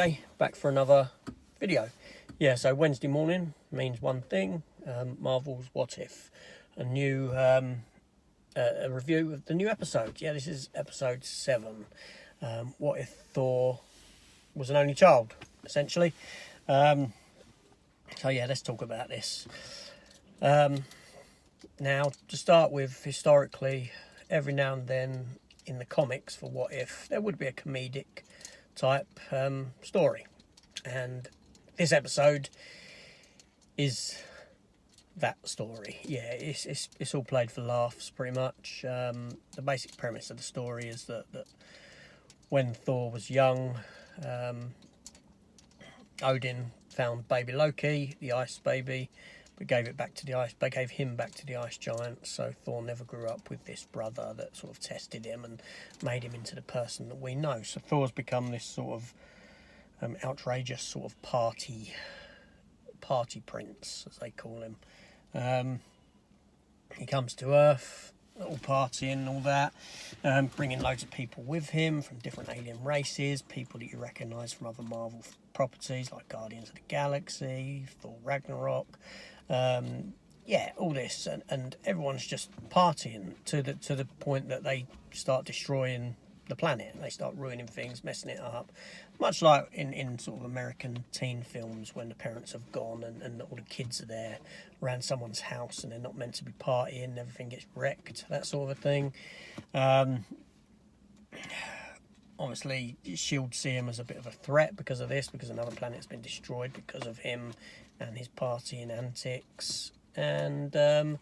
AJ, back for another video. Yeah, so Wednesday morning means one thing, Marvel's What If, a new a review of the new episode. Yeah, this is episode 7. What if Thor was an only child, essentially. So yeah, let's talk about this. Now, to start with, historically, every now and then in the comics for What If, there would be a comedic type story. And this episode is that story. Yeah, it's all played for laughs, pretty much. The basic premise of the story is that when Thor was young, Odin found baby Loki, the ice baby, but gave him back to the ice giant. So Thor never grew up with this brother that sort of tested him and made him into the person that we know. So Thor's become this sort of outrageous sort of party prince, as they call him. He comes to Earth, all partying, all that, bringing loads of people with him from different alien races, people that you recognise from other Marvel properties like Guardians of the Galaxy, Thor Ragnarok. Yeah, all this, and everyone's just partying to the point that they start destroying the planet. They start ruining things, messing it up, much like in sort of American teen films when the parents have gone and all the kids are there around someone's house and they're not meant to be partying and everything gets wrecked, that sort of a thing. Obviously, S.H.I.E.L.D. see him as a bit of a threat because of this, because another planet's been destroyed because of him and his partying antics. And and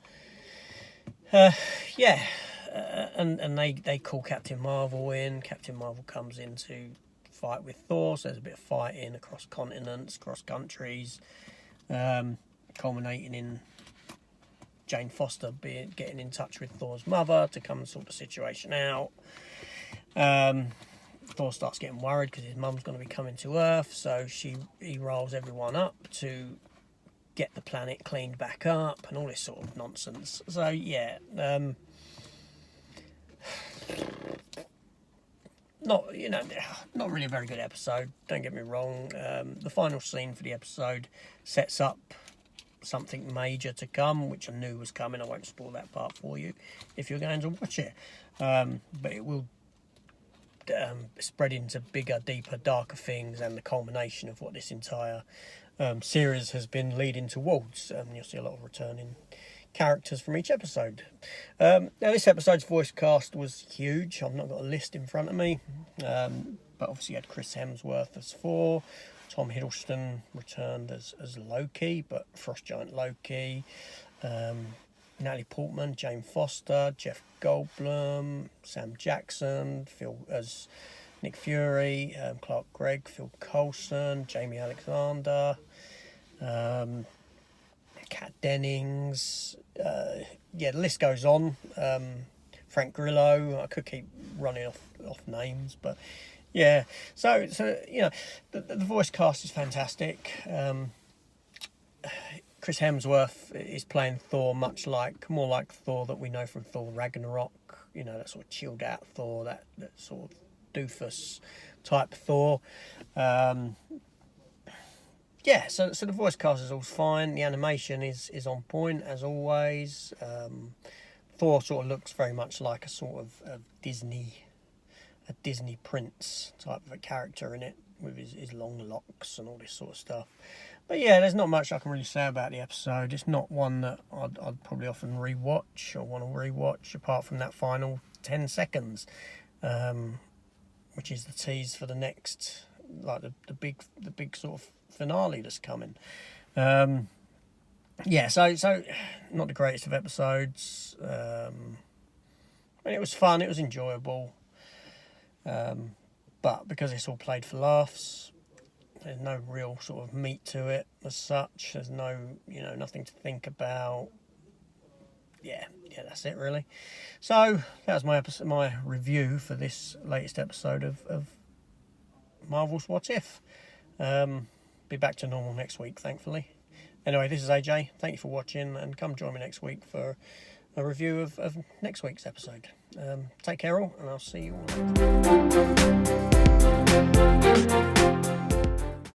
they call Captain Marvel in. Captain Marvel comes in to fight with Thor, so there's a bit of fighting across continents, across countries, culminating in Jane Foster getting in touch with Thor's mother to come and sort the situation out. Thor starts getting worried because his mum's going to be coming to Earth, so he rolls everyone up to get the planet cleaned back up and all this sort of nonsense. So yeah, not really a very good episode, don't get me wrong. The final scene for the episode sets up something major to come, which I knew was coming. I won't spoil that part for you if you're going to watch it, but it will spread into bigger, deeper, darker things, and the culmination of what this entire series has been leading towards. You'll see a lot of returning characters from each episode. Now, this episode's voice cast was huge. I've not got a list in front of me, but obviously you had Chris Hemsworth as Thor, Tom Hiddleston returned as Loki, but Frost Giant Loki, Natalie Portman, Jane Foster, Jeff Goldblum, Sam Jackson, Phil as Nick Fury, Clark Gregg, Phil Coulson, Jamie Alexander, Kat Dennings. Yeah, the list goes on. Frank Grillo. I could keep running off names, but yeah. So you know, the voice cast is fantastic. Chris Hemsworth is playing Thor more like Thor that we know from Thor Ragnarok. You know, that sort of chilled out Thor, that sort of doofus type Thor. Yeah, so the voice cast is all fine. The animation is on point as always. Thor sort of looks very much like a sort of Disney prince type of a character in it, with his long locks and all this sort of stuff. But yeah, there's not much I can really say about the episode. It's not one that I'd probably often rewatch or want to rewatch, apart from that final 10 seconds, which is the tease for the next, like the big sort of finale that's coming. Yeah, so not the greatest of episodes. I mean, it was fun, it was enjoyable, but because it's all played for laughs, there's no real sort of meat to it as such. There's no, nothing to think about. Yeah, that's it really. So that was my review for this latest episode of Marvel's What If. Be back to normal next week, thankfully. Anyway, this is AJ. Thank you for watching, and come join me next week for a review of next week's episode. Take care all, and I'll see you all later.